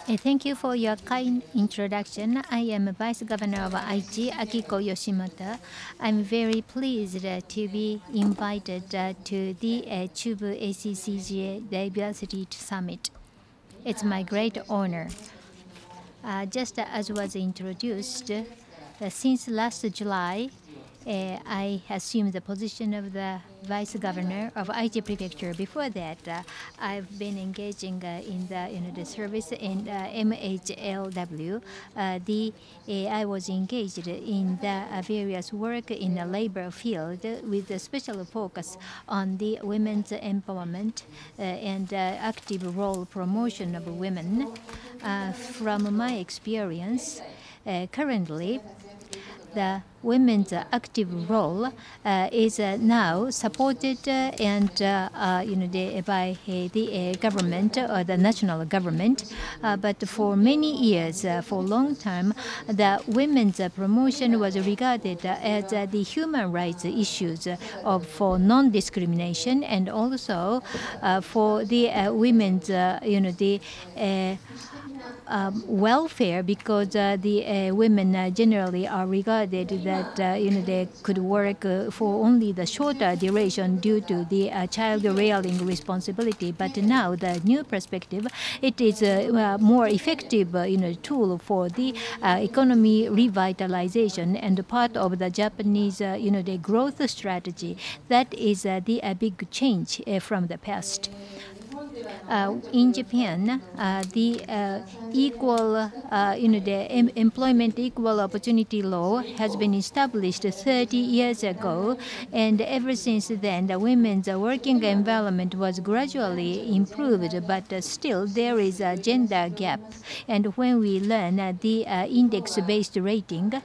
Thank you for your kind introduction. I am Vice-Governor of Aichi, Akiko Yoshimoto. I'm very pleased to be invited to the Chubu ACCGA Diversity Summit. It's my great honor. Just as was introduced, since last July, I assumed the position of the Vice Governor of Aichi Prefecture. Before that, I've been engaging in the service in MHLW. I was engaged in the various work in the labor field with a special focus on the women's empowerment and active role promotion of women. From my experience, currently, the women's active role is now supported by the government or the national government. But for many years, for a long time, the women's promotion was regarded as the human rights issues for non-discrimination and also for the women's, welfare, because the women generally are regarded that they could work for only the shorter duration due to the child rearing responsibility. But now the new perspective, it is a more effective tool for the economy revitalization and part of the Japanese the growth strategy. That is the big change from the past. In Japan, the employment equal opportunity law has been established 30 years ago, and ever since then, the women's working environment was gradually improved, but still there is a gender gap. And when we learn the index-based rating,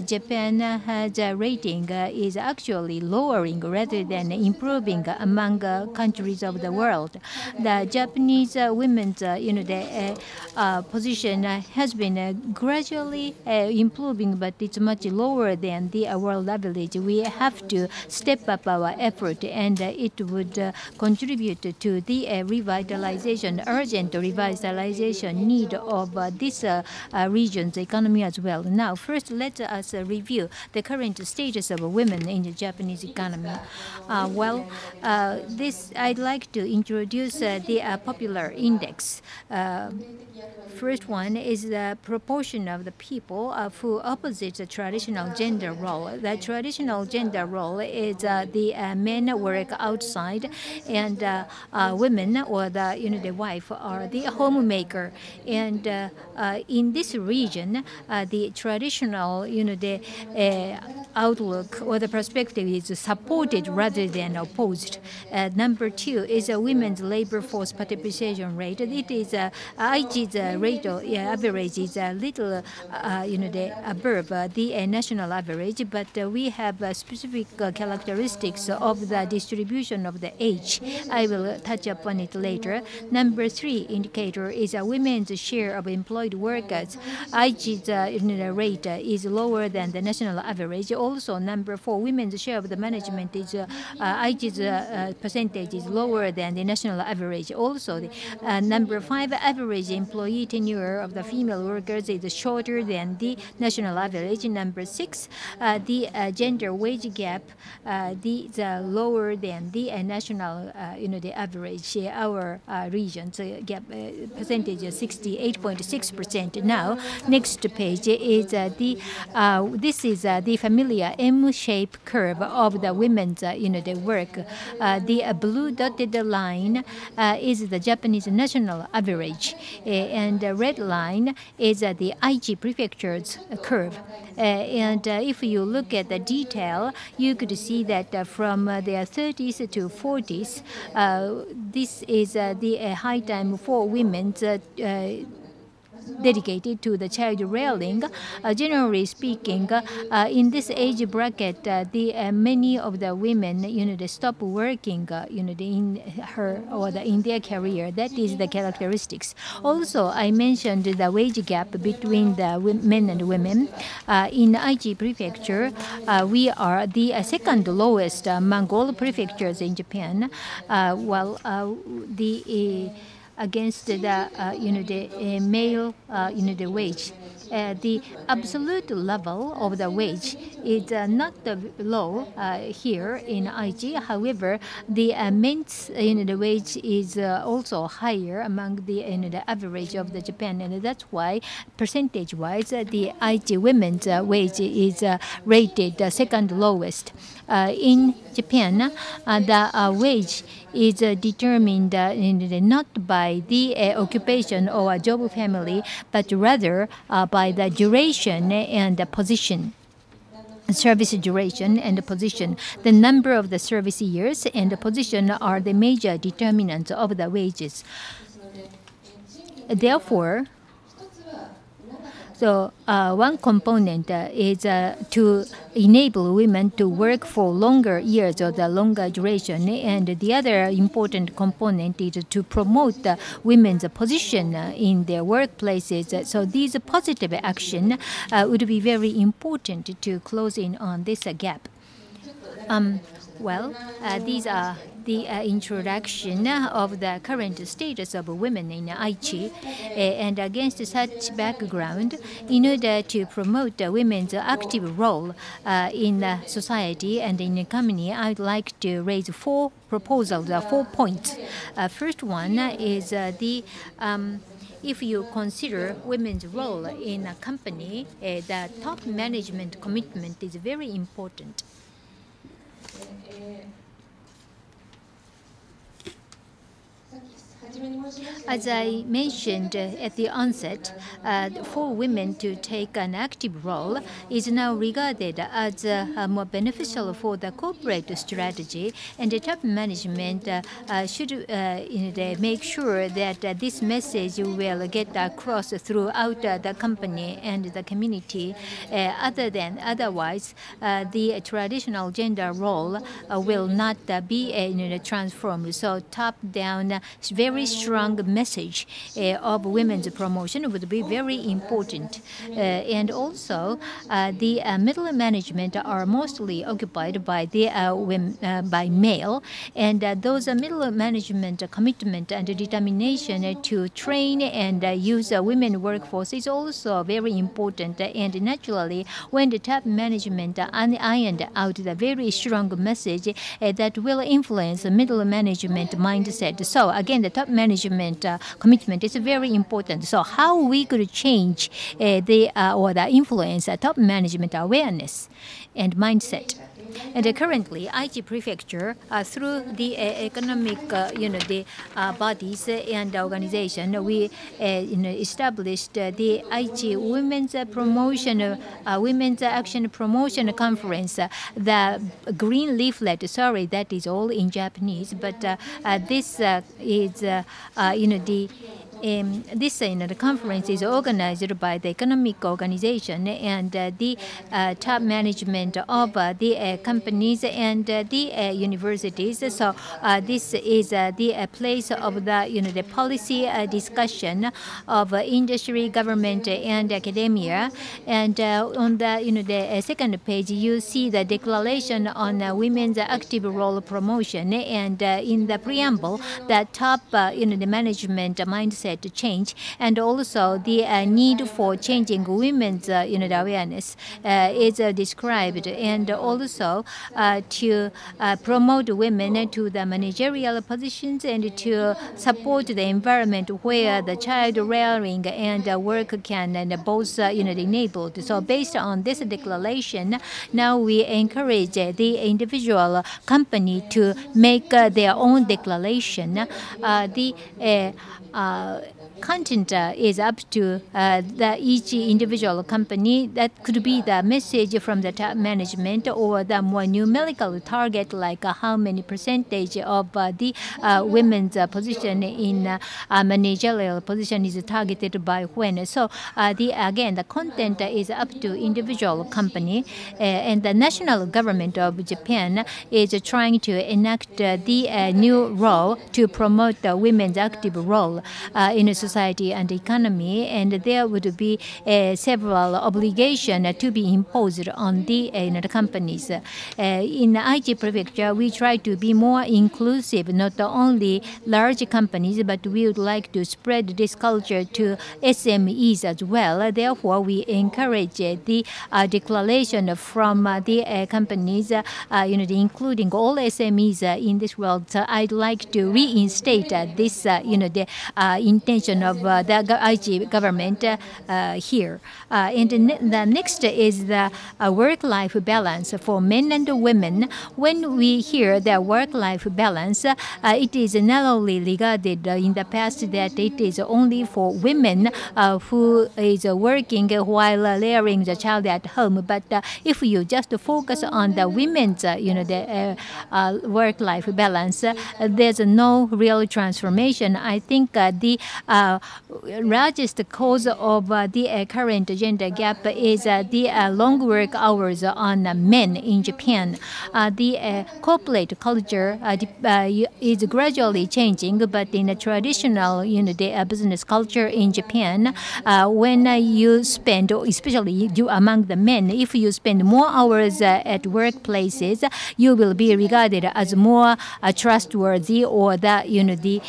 Japan has a rating is actually lowering rather than improving among countries of the world. The Japanese women's position has been gradually improving, but it's much lower than the world average. We have to step up our effort, and it would contribute to the revitalization, urgent revitalization need of this region's economy as well. Now, first, let us review the current status of women in the Japanese economy. I'd like to introduce the popular index. First one is the proportion of the people who opposite the traditional gender role. The traditional gender role is the men work outside, and women or the wife are the homemaker. And in this region, the traditional outlook or the perspective is supported rather than opposed. Number two is a women's labor force participation rate. It is Aichi's rate average is a little above the national average, but we have specific characteristics of the distribution of the age. I will touch upon it later. Number three indicator is a women's share of employed workers. Aichi's rate is lower than the national average. Also, number four, women's share of the management is Aichi's percentage is lower than the national average. Also, the number five, average employee tenure of the female workers is shorter than the national average. Number six, the gender wage gap is lower than the national the average. Our region's gap percentage is 68.6%. Now, next page is this is the familiar M-shaped curve of the women's the work. The blue dotted line is the Japanese national average, and the red line is the Aichi Prefecture's curve. And if you look at the detail, you could see that from their 30s to 40s, this is the high time for women's dedicated to the child rearing. Generally speaking, in this age bracket, many of the women, they stop working, in her or in their career. That is the characteristics. Also, I mentioned the wage gap between the men and women. In Aichi Prefecture, we are the second lowest among all prefectures in Japan. against the the male the wage. The absolute level of the wage is not low here in Aichi. However, the men's the wage is also higher among the the average of the Japan, and that's why percentage-wise the Aichi women's wage is rated second lowest. In Japan, the wage is determined not by the occupation or job family, but rather by the duration and the position. Service duration and the position. The number of the service years and the position are the major determinants of the wages. Therefore, so one component is to enable women to work for longer years or the longer duration, and the other important component is to promote women's position in their workplaces. So these positive action would be very important to close in on this gap. These are the introduction of the current status of women in Aichi. And against such background, in order to promote women's active role in society and in the economy, I would like to raise 4 proposals, 4 points. First one is if you consider women's role in a company, the top management commitment is very important. As I mentioned at the onset, for women to take an active role is now regarded as more beneficial for the corporate strategy, and the top management should make sure that this message will get across throughout the company and the community. Otherwise, the traditional gender role will not be transformed. So top-down, very strong message of women's promotion would be very important. And also, the middle management are mostly occupied by the by male, and those middle management commitment and determination to train and use a women workforce is also very important. And naturally, when the top management ironed out the very strong message that will influence middle management mindset. So again, the top management commitment is very important. So how we could change the influence top management awareness and mindset. And currently, Aichi Prefecture, through the economic, the bodies and organization, we established the Aichi Women's Promotion, Women's Action Promotion Conference. The green leaflet, sorry, that is all in Japanese, but this is, the conference is organized by the economic organization and the top management of the companies and the universities. So this is the place of the policy discussion of industry, government, and academia. And on the second page, you see the declaration on women's active role promotion, and in the preamble, the top the management mindset change, and also the need for changing women's awareness is described, and also to promote women to the managerial positions and to support the environment where the child rearing and work can and both enabled. So based on this declaration, now we encourage the individual company to make their own declaration. The content is up to each individual company. That could be the message from the top management, or the more numerical target, like how many percentage of the women's position in managerial position is targeted by when. So again, the content is up to individual company, and the national government of Japan is trying to enact the new law to promote the women's active role. in a society and economy, and there would be several obligations to be imposed on the companies. In Aichi Prefecture, we try to be more inclusive, not only large companies, but we would like to spread this culture to SMEs as well. Therefore, we encourage the declaration from the companies, including all SMEs in this world. So I'd like to reinstate this, the intention of the Aichi government here. And the next is the work-life balance for men and women. When we hear the work-life balance, it is not only regarded in the past that it is only for women who is working while rearing the child at home. But if you just focus on the women's, the work-life balance, there's no real transformation. I think the largest cause of the current gender gap is the long work hours on men in Japan. The corporate culture is gradually changing, but in a traditional, the business culture in Japan, when you spend, especially among the men, if you spend more hours at workplaces, you will be regarded as more trustworthy, or the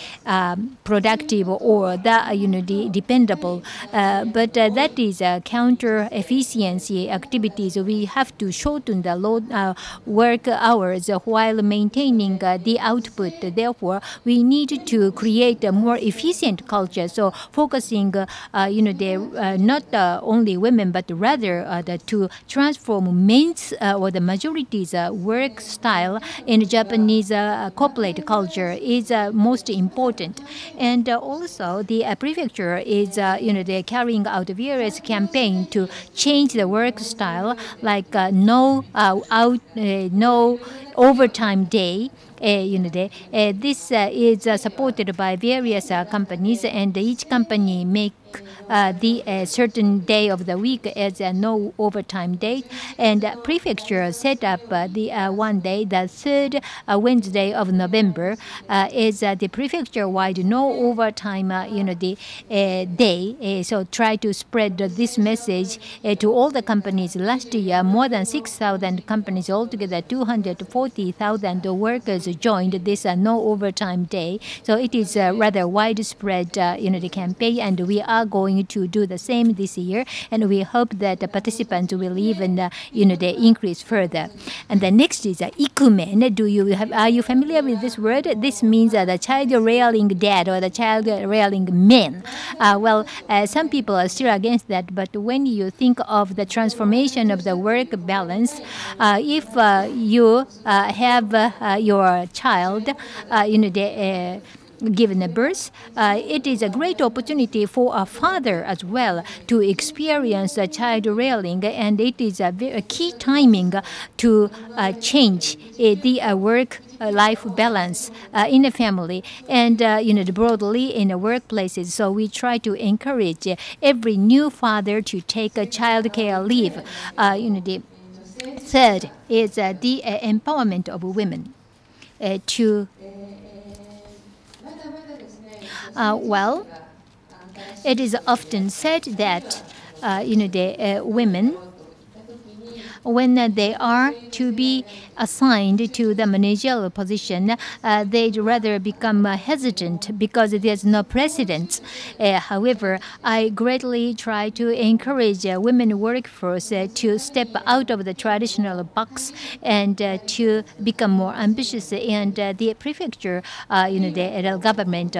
productive, or the dependable. But that is counter efficiency activities. We have to shorten the work hours while maintaining the output. Therefore, we need to create a more efficient culture. So focusing, not only women, but rather to transform men's or the majority's work style in Japanese corporate culture is most important. And also, the prefecture is, they're carrying out various campaigns to change the work style, like no overtime day. This is supported by various companies, and each company make the certain day of the week as a no overtime day. And prefecture set up the one day, the third Wednesday of November, is the prefecture-wide no overtime day. So try to spread this message to all the companies. Last year, more than 6,000 companies, altogether 240,000 workers joined this no overtime day. So it is a rather widespread the campaign, and we are going to do the same this year, and we hope that the participants will even they increase further. And the next is ikumen. Are you familiar with this word? This means the child rearing dad, or the child rearing men. Some people are still against that, but when you think of the transformation of the work balance, if you have your child given a birth, it is a great opportunity for a father as well to experience child rearing, and it is a key timing to change the work-life balance in the family and broadly in the workplaces. So we try to encourage every new father to take a child care leave. The third is the empowerment of women it is often said that the women, when they are to be assigned to the managerial position, they'd rather become hesitant because there's no precedent. However, I greatly try to encourage women workforce to step out of the traditional box and to become more ambitious. And the prefecture, the government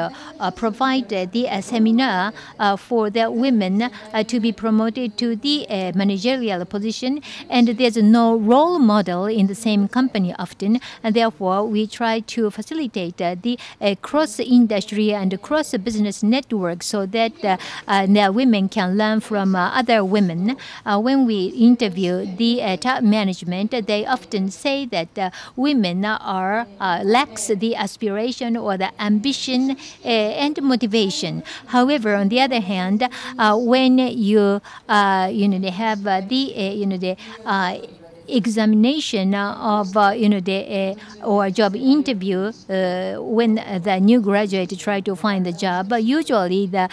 provide the seminar for the women to be promoted to the managerial position, and there's no role model in the same company often, and therefore we try to facilitate the cross-industry and cross-business network so that the women can learn from other women. When we interview the top management, they often say that women are lacks the aspiration or the ambition and motivation. However, on the other hand, when you have the examination of the or job interview when the new graduate try to find a job, usually the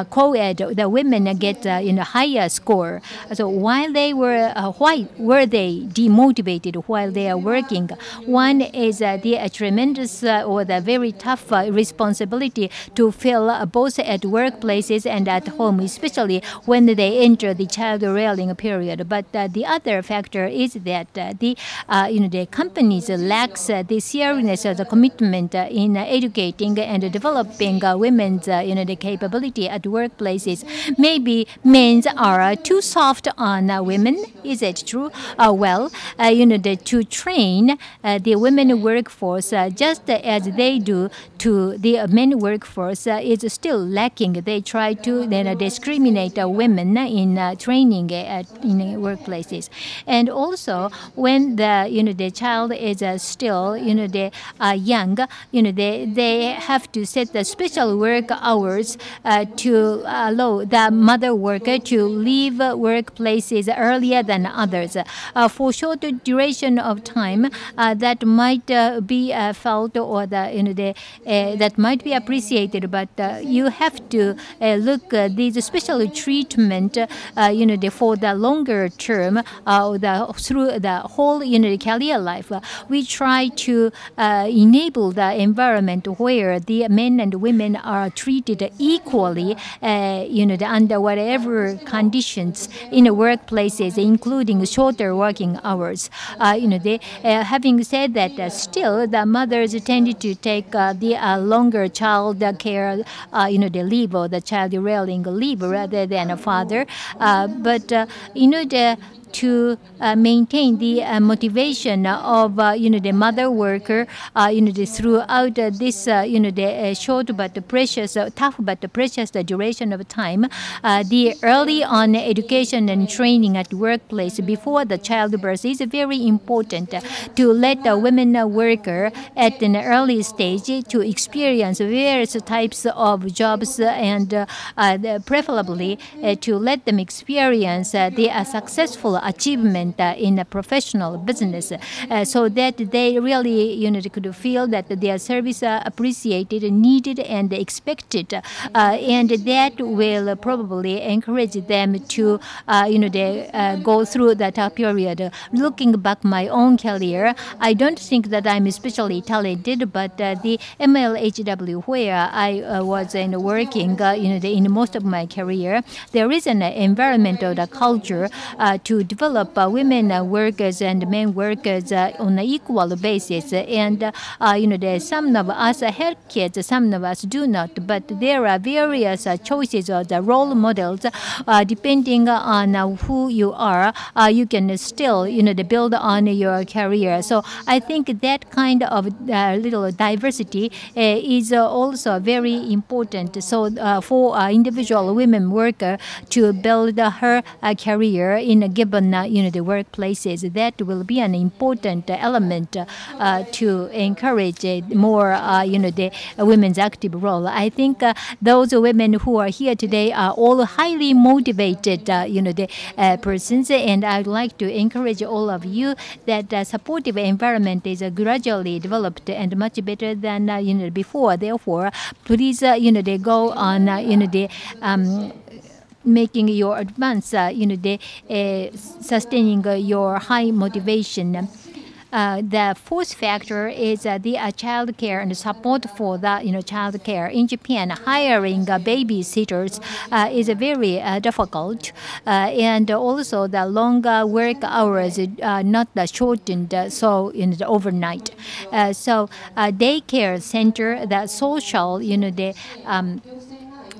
co-ed, the women get higher score. So while they were why were they demotivated while they are working? One is the tremendous or the very tough responsibility to fill both at workplaces and at home, especially when they enter the child rearing period. But the other factor is that the companies lacks the seriousness of the commitment in educating and developing women's the capability at workplaces. Maybe men are too soft on women. Is it true? To train the women workforce just as they do to the men workforce is still lacking. They try to discriminate women in training in workplaces, and also when the child is still young, they have to set the special work hours to allow the mother worker to leave workplaces earlier than others. For short duration of time, that might be felt or that might be appreciated, but you have to look these special treatment for the longer term through the whole career life. We try to enable the environment where the men and women are treated equally under whatever conditions in workplaces, including shorter working hours. Having said that, still the mothers tend to take the longer child care, the leave or the child rearing leave rather than a father. But in order to maintain the motivation of the mother worker throughout this the short but precious, tough but precious duration of time, the early on education and training at workplace before the childbirth is very important to let the women worker at an early stage to experience various types of jobs and preferably to let them experience the successful achievement in a professional business, so that they really could feel that their service are appreciated, needed, and expected, and that will probably encourage them to go through that period. Looking back my own career, I don't think that I'm especially talented, but the MHLW where I was working in most of my career, there is an environmental culture to develop women workers and men workers on an equal basis. And some of us have kids, some of us do not. But there are various choices of the role models. Depending on who you are, you can still build on your career. So I think that kind of little diversity is also very important. So for individual women worker to build her career in a given the workplaces, that will be an important element to encourage more the women's active role. I think those women who are here today are all highly motivated persons, and I'd like to encourage all of you that supportive environment is gradually developed and much better than before. Therefore, please go on making your advance, sustaining your high motivation. The fourth factor is the child care and support for the child care. In Japan, hiring babysitters is very difficult, and also the longer work hours not shortened so the overnight. So daycare center, the social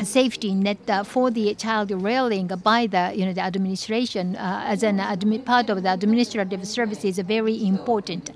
safety net for the child rearing by the administration as an part of the administrative service is very important.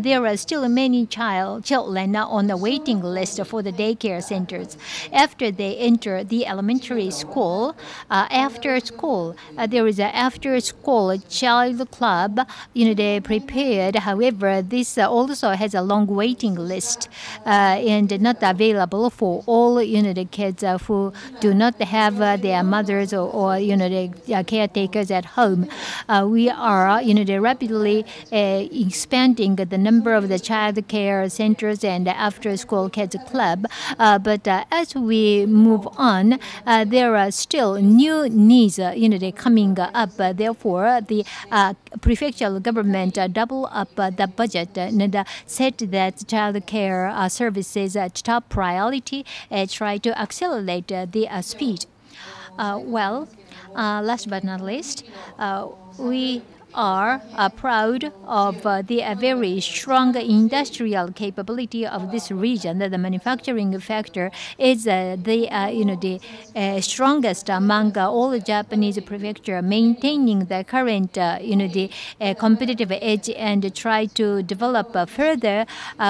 There are still many children on the waiting list for the daycare centers. After they enter the elementary school, after school there is an after school child club they prepared. However, this also has a long waiting list and not available for all the kids who who do not have their mothers or the caretakers at home. We are rapidly expanding the number of the child care centers and after-school kids club. But as we move on, there are still new needs coming up. Therefore, the prefectural government double up the budget and said that child care services top priority, try to accelerate the speed. Last but not least, we are proud of the very strong industrial capability of this region. The manufacturing factor is the strongest among all Japanese prefectures, maintaining the current competitive edge and try to develop further.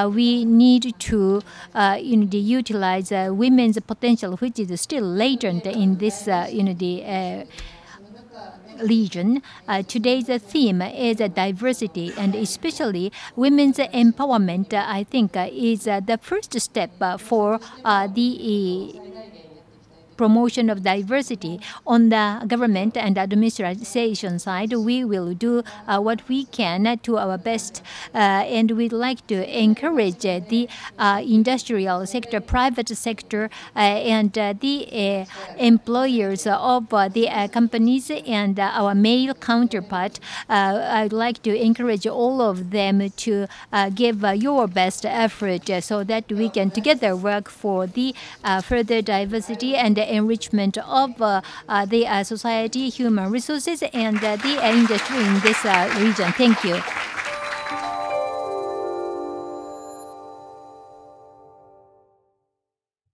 We need to utilize women's potential, which is still latent in this region. Today's theme is diversity, and especially women's empowerment, I think, is the first step for the promotion of diversity. On the government and administration side, we will do what we can to our best, and we'd like to encourage the industrial sector, private sector, and the employers of the companies and our male counterpart. I'd like to encourage all of them to give your best effort so that we can together work for the further diversity and enrichment of the society, human resources, and the industry in this region. Thank you.